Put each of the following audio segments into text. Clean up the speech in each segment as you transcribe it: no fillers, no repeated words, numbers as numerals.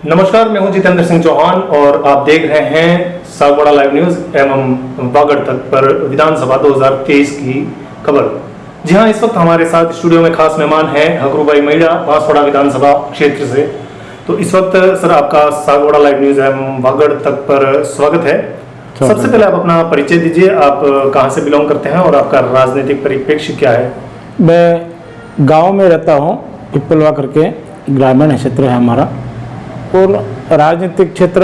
नमस्कार, मैं हूं जितेंद्र सिंह चौहान और आप देख रहे हैं सागवाड़ा लाइव न्यूज एवं वागड़ तक पर विधानसभा 2023 की खबर। जी हां, इस वक्त हमारे साथ स्टूडियो में खास मेहमान हैं हकरूबाई महिला बांसवाड़ा विधानसभा क्षेत्र से। तो इस वक्त सर आपका सागवाड़ा लाइव न्यूज एवं वागड़ तक पर स्वागत है। सबसे पहले आप अपना परिचय दीजिए, आप कहां से बिलोंग करते हैं और आपका राजनीतिक परिप्रेक्ष्य क्या है? मैं गांव में रहता हूं, पिपलवा करके ग्रामीण क्षेत्र है हमारा। और राजनीतिक क्षेत्र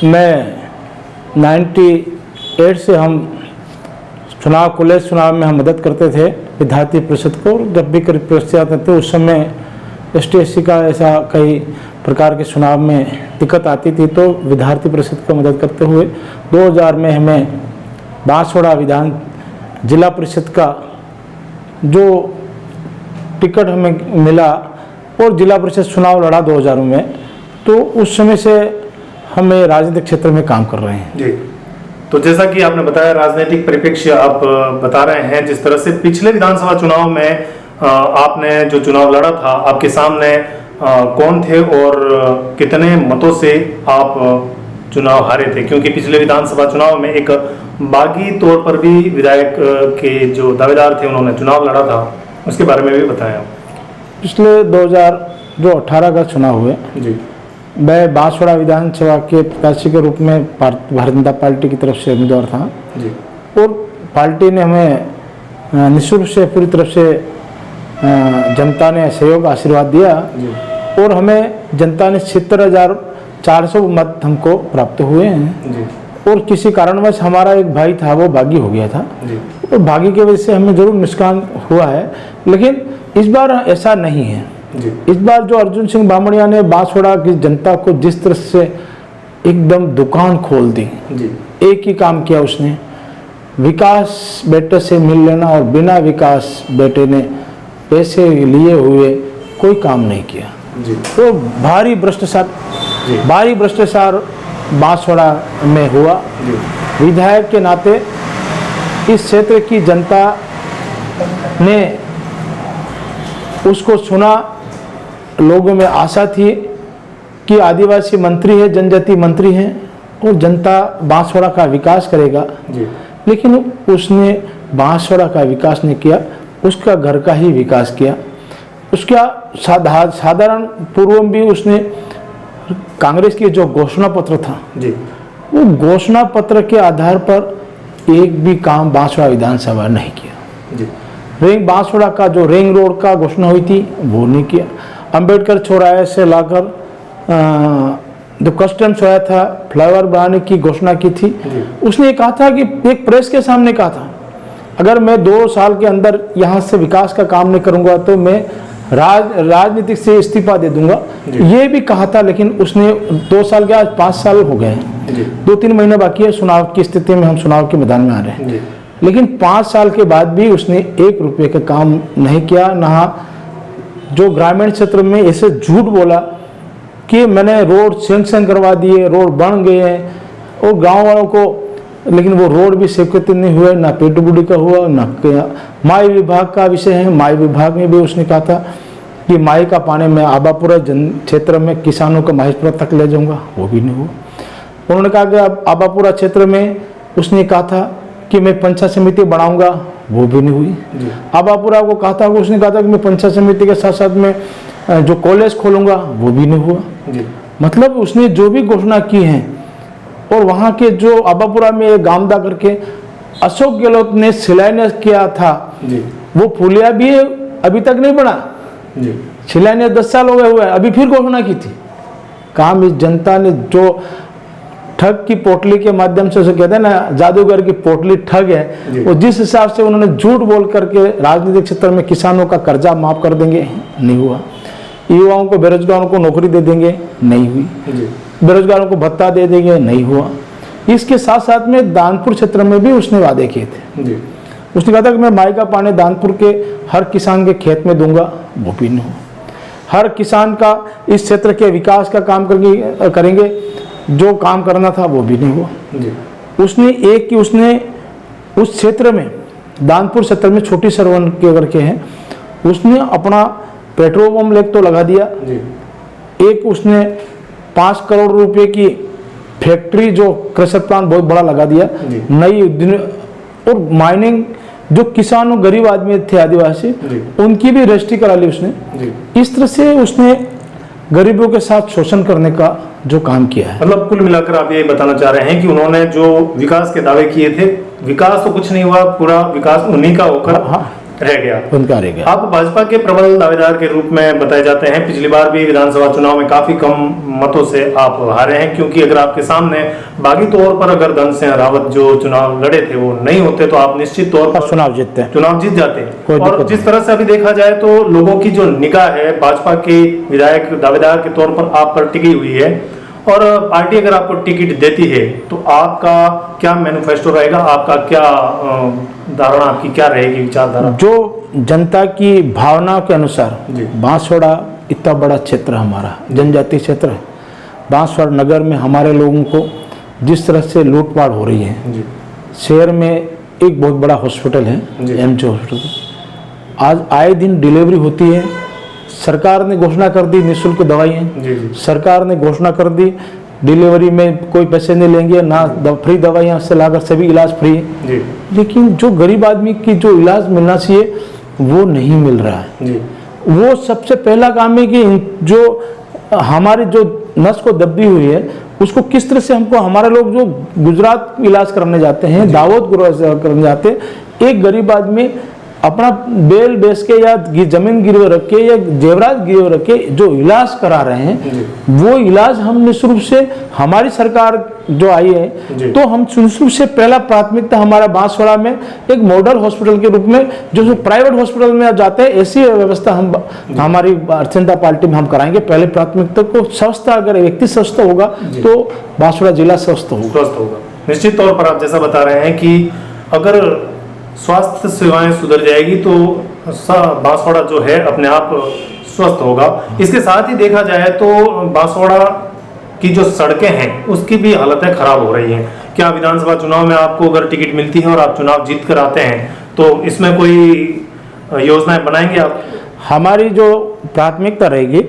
में 98 से हम कॉलेज चुनाव में हम मदद करते थे विद्यार्थी परिषद को। जब भी करीब परीक्षा आते थे उस समय ST/SC का ऐसा कई प्रकार के चुनाव में दिक्कत आती थी, तो विद्यार्थी परिषद को मदद करते हुए 2000 में हमें बांसवाड़ा विधान जिला परिषद का जो टिकट हमें मिला और जिला परिषद चुनाव लड़ा 2000 में। तो उस समय से हमें राजनीतिक क्षेत्र में काम कर रहे हैं। जी, तो जैसा कि आपने बताया राजनीतिक परिप्रेक्ष्य आप बता रहे हैं, जिस तरह से पिछले विधानसभा चुनाव में आपने जो चुनाव लड़ा था, आपके सामने कौन थे और कितने मतों से आप चुनाव हारे थे? क्योंकि पिछले विधानसभा चुनाव में एक बागी तौर पर भी विधायक के जो दावेदार थे उन्होंने चुनाव लड़ा था, उसके बारे में भी बताया। पिछले 2018 का चुनाव हुए जी, मैं बांसवाड़ा विधानसभा के प्रत्याशी के रूप में भारतीय जनता पार्टी की तरफ से उम्मीदवार था जी। और पार्टी ने हमें निःशुल्क से पूरी तरफ से जनता ने सहयोग आशीर्वाद दिया जी। और हमें जनता ने 70,400 मत हमको प्राप्त हुए हैं जी। और किसी कारणवश हमारा एक भाई था वो बागी हो गया था जी। और बागी की वजह से हमें जरूर नुकसान हुआ है, लेकिन इस बार ऐसा नहीं है। जी। इस बार जो अर्जुन सिंह बामणिया ने बांसवाड़ा की जनता को जिस तरह से एकदम दुकान खोल दी, जी। एक ही काम किया उसने, विकास बेटे से मिल लेना, और बिना विकास बेटे ने पैसे लिए हुए कोई काम नहीं किया। जी। तो भारी भ्रष्टाचार बांसवाड़ा में हुआ। जी। विधायक के नाते इस क्षेत्र की जनता ने उसको सुना, लोगों में आशा थी कि आदिवासी मंत्री है, जनजाति मंत्री हैं और जनता बांसवाड़ा का विकास करेगा। जी। लेकिन उसने बांसवाड़ा का विकास नहीं किया, उसका घर का ही विकास किया। उसका साधारण पूर्व भी उसने कांग्रेस की जो घोषणा पत्र था, जी। वो घोषणा पत्र के आधार पर एक भी काम बांसवाड़ा विधानसभा नहीं किया। जी। बांसवाड़ा का जो रिंग रोड का घोषणा हुई थी वो नहीं किया। अंबेडकर चौराहे से लाकर जो कस्टम्स आया था फ्लाईओवर बनाने की घोषणा की थी। उसने कहा था कि एक प्रेस के सामने कहा था, अगर मैं 2 साल के अंदर यहाँ से विकास का काम नहीं करूँगा तो मैं राजनीतिक से इस्तीफा दे दूंगा, ये भी कहा था। लेकिन उसने 2 साल के आज 5 साल हो गए हैं, 2-3 महीने बाकी है चुनाव की स्थिति में, हम चुनाव के मैदान में आ रहे हैं। लेकिन 5 साल के बाद भी उसने 1 रुपये का काम नहीं किया। ना जो ग्रामीण क्षेत्र में ऐसे झूठ बोला कि मैंने रोड सैंक्शन करवा दिए, रोड बन गए हैं और गांव वालों को, लेकिन वो रोड भी स्वीकृत नहीं हुए, ना PWD का हुआ, ना माई विभाग का विषय है। माई विभाग में भी उसने कहा था कि माई का पानी मैं आबापुरा क्षेत्र में किसानों को महेशपुरा तक ले जाऊंगा, वो भी नहीं हुआ। उन्होंने कहा कि अब आबापुरा क्षेत्र में उसने कहा था कि मैं पंचायत समिति बढ़ाऊंगा, वो भी नहीं हुई। आबापुरा को कहा था, उसने कहा था कि मैं पंचायत समिति के साथ साथ में जो कॉलेज खोलूंगा, वो भी नहीं हुआ। मतलब उसने जो भी घोषणा की है, और वहाँ के जो आबापुरा में एक गामदा करके अशोक गहलोत ने शिलान्यास किया था, वो पुलिया भी अभी तक नहीं बना। शिलान्यास 10 साल हो गए हुए, अभी फिर घोषणा की थी। काम इस जनता ने जो ठग की पोटली के माध्यम से, उसे कहते हैं ना जादूगर की पोटली ठग है, वो जिस हिसाब से उन्होंने झूठ बोल करके राजनीतिक क्षेत्र में किसानों का कर्जा माफ कर देंगे, नहीं हुआ। युवाओं को, बेरोजगारों को नौकरी दे देंगे, नहीं हुई। बेरोजगारों को भत्ता दे देंगे, नहीं हुआ। इसके साथ साथ में दानपुर क्षेत्र में भी उसने वादे किए थे। उसने कहा था कि मैं माई का पानी दानपुर के हर किसान के खेत में दूंगा, वो भी नहीं हुआ। हर किसान का इस क्षेत्र के विकास का काम करेंगे, जो काम करना था वो भी नहीं हुआ। उसने उस क्षेत्र में, दानपुर क्षेत्र में छोटी सरवन के करके हैं, उसने अपना पेट्रोल पंप लेक तो लगा दिया, एक उसने 5 करोड़ रुपए की फैक्ट्री जो क्रशर प्लांट बहुत बड़ा लगा दिया, जी। नई और माइनिंग जो किसानों गरीब आदमी थे आदिवासी जी। उनकी भी रजिस्ट्री करा ली उसने। जी। इस तरह से उसने गरीबों के साथ शोषण करने का जो काम किया है। मतलब कुल मिलाकर आप ये बताना चाह रहे हैं कि उन्होंने जो विकास के दावे किए थे, विकास तो कुछ नहीं हुआ, पूरा विकास उन्हीं का होकर हाँ, रह गया। उनका रह गया। आप भाजपा के प्रबल दावेदार के रूप में बताए जाते हैं। पिछली बार भी विधानसभा चुनाव में काफी कम मतों से आप हारे हैं, क्योंकि अगर आपके सामने बागी तौर पर अगर धन सिंह रावत जो चुनाव लड़े थे वो नहीं होते तो आप निश्चित तौर पर चुनाव जीतते हैं, चुनाव जीत जाते कोई हैं। और दिक्कत जिस तरह से अभी देखा जाए तो लोगों की जो निगाह है भाजपा के विधायक दावेदार के तौर पर आप पर टिकी हुई है, और पार्टी अगर आपको टिकट देती है तो आपका क्या मैनिफेस्टो रहेगा, आपका क्या धारणा, आपकी क्या रहेगी विचारधारा? जो जनता की भावना के अनुसार जी। बांसवाड़ा इतना बड़ा क्षेत्र हमारा जनजातीय क्षेत्र है। बांसवाड़ा नगर में हमारे लोगों को जिस तरह से लूटपाट हो रही है, जी। शहर में एक बहुत बड़ा हॉस्पिटल है जी। एमजे हॉस्पिटल, आज आए दिन डिलीवरी होती है। सरकार ने घोषणा कर दी निःशुल्क दवाइयाँ, जी। जी। सरकार ने घोषणा कर दी डिलीवरी में कोई पैसे नहीं लेंगे ना, फ्री दवाइयाँ से लाकर सभी इलाज फ्री है। जी। लेकिन जो गरीब आदमी की जो इलाज मिलना चाहिए वो नहीं मिल रहा है। जी। वो सबसे पहला काम है कि जो हमारी जो नस को दबी हुई है उसको किस तरह से हमको, हमारे लोग जो गुजरात इलाज करने जाते हैं, दावत करने जाते हैं, एक गरीब आदमी अपना बेल बेच के या जमीन गिरवे रख के या जेवरात गिरवे रख के जो इलाज करा रहे हैं, वो इलाज हम निश्चित रूप से, हमारी सरकार जो आई है तो हम निश्चित रूप से पहला प्राथमिकता हमारा बांसवाड़ा में एक मॉडल हॉस्पिटल के रूप में जो प्राइवेट हॉस्पिटल में जाते हैं ऐसी व्यवस्था हम हमारी भारतीय जनता पार्टी में हम कराएंगे। पहले प्राथमिकता को स्वस्थ, अगर व्यक्ति स्वस्थ होगा तो बांसवाड़ा जिला स्वस्थ होगा। निश्चित तौर पर आप जैसा बता रहे हैं कि अगर स्वास्थ्य सेवाएं सुधर जाएगी तो बांसवाड़ा जो है अपने आप स्वस्थ होगा। इसके साथ ही देखा जाए तो बांसवाड़ा की जो सड़कें हैं उसकी भी हालतें खराब हो रही हैं। क्या विधानसभा चुनाव में आपको अगर टिकट मिलती है और आप चुनाव जीत कर आते हैं तो इसमें कोई योजनाएं बनाएंगे आप? हमारी जो प्राथमिकता रहेगी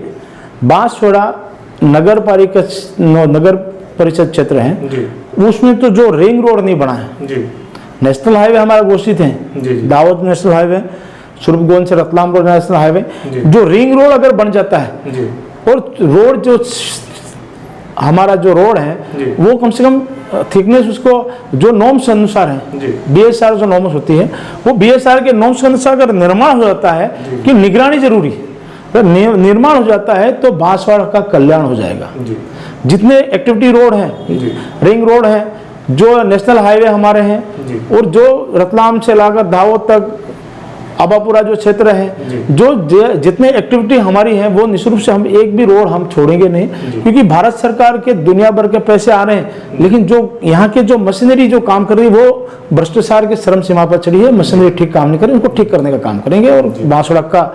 बांसवाड़ा नगर परिषद क्षेत्र है जी। उसमें तो जो रिंग रोड नहीं बना है, जी। नेशनल हाईवे हमारा घोषित है, जी। दावत नेशनल हाईवे, सुरभगोंद से रतलाम रोड नेशनल हाईवे, जो रिंग रोड अगर बन जाता है जी। और रोड जो हमारा जो रोड है वो कम से कम थिकनेस उसको जो नॉर्म्स अनुसार है, बीएसआर जो नॉर्म्स होती है वो बीएसआर के नॉर्म्स के अनुसार अगर निर्माण हो जाता है कि निगरानी जरूरी है, अगर निर्माण हो जाता है तो बांसवाड़ा का कल्याण हो जाएगा। जितने एक्टिविटी रोड है, रिंग रोड है, जो नेशनल हाईवे हमारे हैं और जो रतलाम से लाकर दावत तक आबापुरा जो क्षेत्र है, जो जितने एक्टिविटी हमारी हैं वो निश्चित रूप से हम एक भी रोड हम छोड़ेंगे नहीं, क्योंकि भारत सरकार के दुनिया भर के पैसे आ रहे हैं, लेकिन जो यहाँ के जो मशीनरी जो काम कर रही है वो भ्रष्टाचार के चरम सीमा पर चढ़ी है। मशीनरी ठीक काम नहीं कर रही, उनको ठीक करने का काम करेंगे और बांसवाड़ा का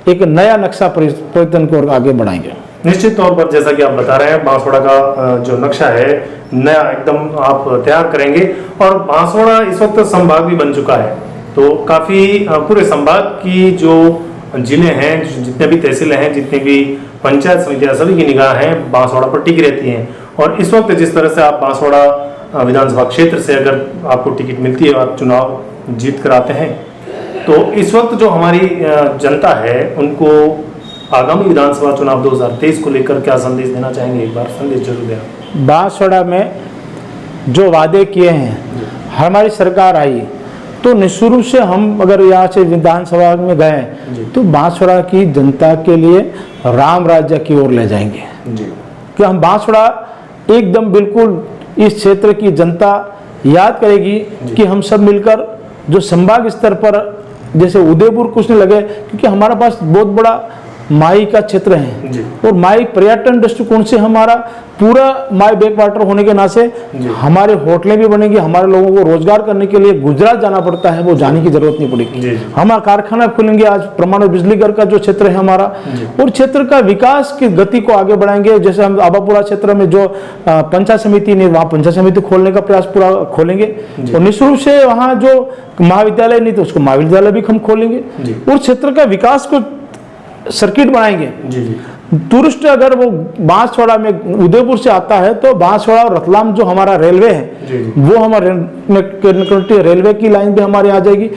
एक नया नक्शा परिवर्तन को आगे बढ़ाएंगे। निश्चित तौर पर जैसा कि आप बता रहे हैं बांसवाड़ा का जो नक्शा है नया एकदम आप तैयार करेंगे, और बांसवाड़ा इस वक्त संभाग भी बन चुका है, तो काफी पूरे संभाग की जो जिले हैं, जितने भी तहसीलें हैं, जितनी भी पंचायत समितियां, सभी की निगाहें बांसवाड़ा पर टिकी रहती हैं। और इस वक्त जिस तरह से आप बांसवाड़ा विधानसभा क्षेत्र से अगर आपको टिकट मिलती है और आप चुनाव जीत कर आते हैं, तो इस वक्त जो हमारी जनता है उनको आगामी विधानसभा चुनाव 2023 को लेकर क्या संदेश देना चाहेंगे? एक बार संदेश जरूर दें। बांसवाड़ा में जो वादे किए हैं, हमारी सरकार आई तो निश्चित रूप से हम अगर यहाँ से विधानसभा में गए तो बांसवाड़ा की जनता के लिए राम राज्य की ओर ले जाएंगे कि हम बांसवाड़ा एकदम बिल्कुल इस क्षेत्र की जनता याद करेगी कि हम सब मिलकर जो संभाग स्तर पर जैसे उदयपुर कुछ नहीं लगे, क्योंकि हमारे पास बहुत बड़ा माई का क्षेत्र है और माई पर्यटन दृष्टिकोण से हमारा पूरा माई बैकवाटर होने के नाते हमारे होटलें भी बनेंगी, हमारे लोगों को रोजगार करने के लिए गुजरात जाना पड़ता है वो जाने की जरूरत नहीं पड़ेगी। हमारा कारखाना खुलेंगे, आज परमाणु बिजली घर का जो क्षेत्र है हमारा, और क्षेत्र का विकास की गति को आगे बढ़ाएंगे। जैसे हम आबापुरा क्षेत्र में जो पंचायत समिति नहीं, वहाँ पंचायत समिति खोलने का प्रयास पूरा खोलेंगे, और निश्चित रूप से वहाँ जो महाविद्यालय नहीं तो उसको महाविद्यालय भी हम खोलेंगे और क्षेत्र का विकास को सर्किट बनाएंगे। टूरिस्ट अगर वो बांसवाड़ा में उदयपुर से आता है तो बांसवाड़ा और रतलाम जो हमारा रेलवे है वो हमारे कनेक्टिविटी रेलवे की लाइन भी हमारे आ जाएगी।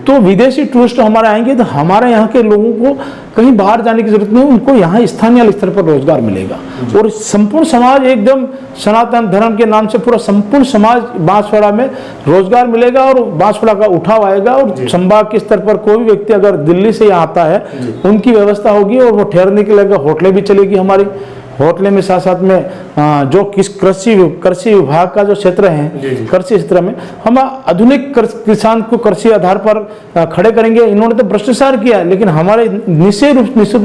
तो विदेशी टूरिस्ट हमारे आएंगे तो हमारे यहाँ के लोगों को कहीं बाहर जाने की जरूरत नहीं, उनको यहाँ स्थानीय स्तर पर रोजगार मिलेगा। और संपूर्ण समाज एकदम सनातन धर्म के नाम से पूरा संपूर्ण समाज बांसवाड़ा में रोजगार मिलेगा और बांसवाड़ा का उठाव आएगा। और संभाग के स्तर पर कोई भी व्यक्ति अगर दिल्ली से यहाँ आता है उनकी व्यवस्था होगी और वो ठहरने के लिए होटलें भी चलेगी हमारी। होटलें में साथ साथ में जो कृषि विभाग का जो क्षेत्र है, कृषि क्षेत्र में हम आधुनिक किसान को कृषि आधार पर खड़े करेंगे। इन्होंने तो भ्रष्टाचार किया, लेकिन हमारे निश्चित रूप से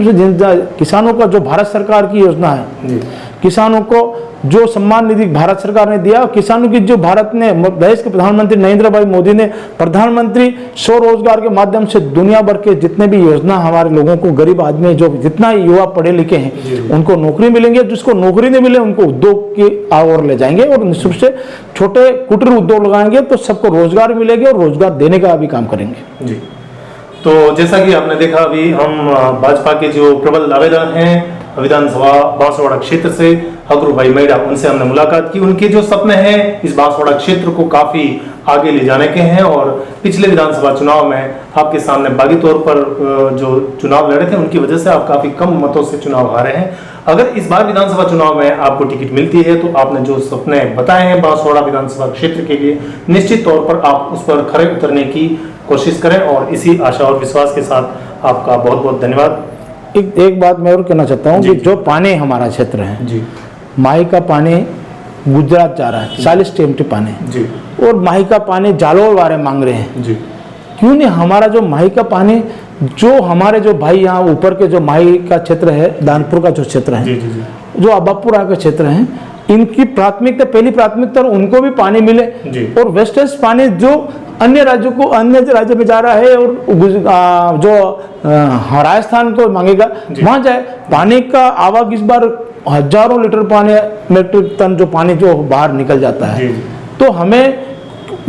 किसानों का जो भारत सरकार की योजना है, किसानों को जो सम्मान निधि भारत सरकार ने दिया, किसानों की जो भारत ने देश के प्रधानमंत्री नरेंद्र भाई मोदी ने प्रधानमंत्री स्वरोजगार के माध्यम से दुनिया भर के जितने भी योजना हमारे लोगों को, गरीब आदमी जो जितना युवा पढ़े लिखे हैं उनको नौकरी मिलेंगे, जिसको नौकरी नहीं मिले उनको उद्योग की ओर ले जाएंगे और निश्चित रूप से छोटे कुटीर उद्योग लगाएंगे तो सबको रोजगार मिलेंगे और रोजगार देने का भी काम करेंगे। जी, तो जैसा कि आपने देखा अभी हम भाजपा के जो प्रबल दावेदार हैं विधानसभा बांसवाड़ा क्षेत्र से हकरू भाई मेड़ा, उनसे हमने मुलाकात की। उनके जो सपने हैं इस बांसवाड़ा क्षेत्र को काफी आगे ले जाने के हैं और पिछले विधानसभा चुनाव में आपके सामने बागी तौर पर जो चुनाव लड़े थे उनकी वजह से आप काफी कम मतों से चुनाव हारे हैं। अगर इस बार विधानसभा चुनाव में आपको टिकट मिलती है तो आपने जो सपने बताए हैं बांसवाड़ा विधानसभा क्षेत्र के लिए, निश्चित तौर पर आप उस पर खरे उतरने की कोशिश करें। और इसी आशा और विश्वास के साथ आपका बहुत बहुत धन्यवाद। एक बात मैं और कहना चाहता हूँ कि जो पानी हमारा क्षेत्र है जी, माही का पानी गुजरात जा रहा है 40 टीएमटी पानी जी, और माही का पानी जालोर वाले मांग रहे हैं जी। क्यों नहीं हमारा जो माही का पानी, जो हमारे जो भाई यहाँ ऊपर के जो माही का क्षेत्र है, दानपुर का जो क्षेत्र है जी, जी, जी। जो अब्बापुरा का क्षेत्र है, इनकी प्राथमिकता, पहली प्राथमिकता उनको भी पानी मिले और वेस्टेज पानी जो अन्य राज्यों को, अन्य राज्य में जा रहा है और जो राजस्थान को मांगेगा वहां जाए। पानी का आवाग इस बार हजारों लीटर पानी, मेट्रिक टन जो पानी जो बाहर निकल जाता है, तो हमें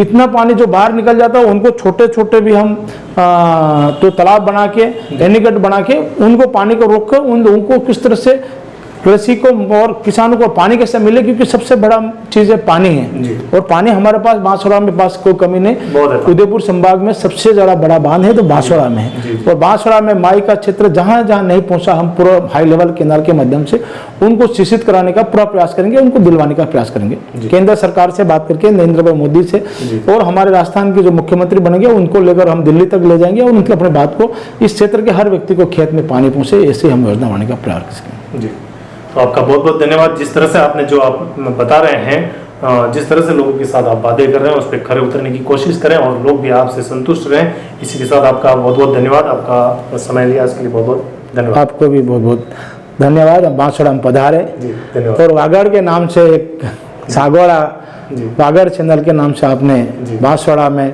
इतना पानी जो बाहर निकल जाता है उनको छोटे छोटे भी हम तो तालाब बना के, एनीकट बना के उनको पानी को रोक कर उन लोगों को किस तरह से कृषि को और किसानों को पानी कैसे मिले, क्योंकि सबसे बड़ा चीज है पानी है। और पानी हमारे पास बांसवाड़ा में पास कोई कमी नहीं। उदयपुर संभाग में सबसे ज्यादा बड़ा बांध है तो बांसवाड़ा में है। और बांसवाड़ा में माई का क्षेत्र जहां जहां नहीं पहुंचा, हम पूरा हाई लेवल केनाल के माध्यम से उनको शिक्षित कराने का पूरा प्रयास करेंगे, उनको दिलवाने का प्रयास करेंगे। केंद्र सरकार से बात करके, नरेंद्र भाई मोदी से, और हमारे राजस्थान के जो मुख्यमंत्री बनेंगे उनको लेकर हम दिल्ली तक ले जाएंगे और उनकी अपने बात को, इस क्षेत्र के हर व्यक्ति को खेत में पानी पहुंचे, ऐसे हम योजना बनाने का प्रयास करेंगे। तो आपका बहुत बहुत धन्यवाद। जिस तरह से आपने जो आप बता रहे हैं, जिस तरह से लोगों के साथ आप वादे कर रहे हैं उस पर खरे उतरने की कोशिश करें और लोग भी आपसे संतुष्ट रहें, इसी के साथ आपका बहुत बहुत धन्यवाद। आपका समय लिया इसके लिए बहुत बहुत धन्यवाद। आपको भी बहुत बहुत धन्यवाद। बांसवाड़ा में पधारे और वागड़ के नाम से एक सागवाड़ा वागड़ चैनल के नाम से आपने बांसवाड़ा में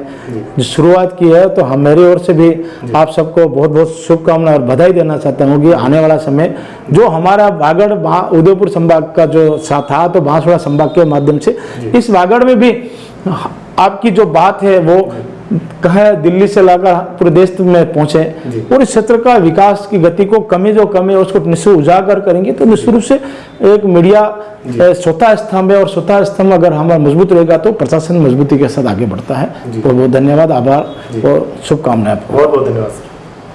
जो शुरुआत की है, तो हम मेरी ओर से भी आप सबको बहुत बहुत शुभकामनाएं और बधाई देना चाहता हूँ कि आने वाला समय जो हमारा वागड़ उदयपुर संभाग का जो साथ था, तो बांसवाड़ा संभाग के माध्यम से इस वागड़ में भी आपकी जो बात है वो कहे दिल्ली से लाकर पूरे देश में पहुंचे और इस क्षेत्र का विकास की गति को कमी जो कमी है उसको निश्चित उजागर करेंगे। तो निश्चित रूप से एक मीडिया स्वतः स्तंभ है और स्वतः स्तंभ अगर हमारा मजबूत रहेगा तो प्रशासन मजबूती के साथ आगे बढ़ता है। बहुत बहुत धन्यवाद, आभार और शुभकामनाएं। बहुत बहुत धन्यवाद।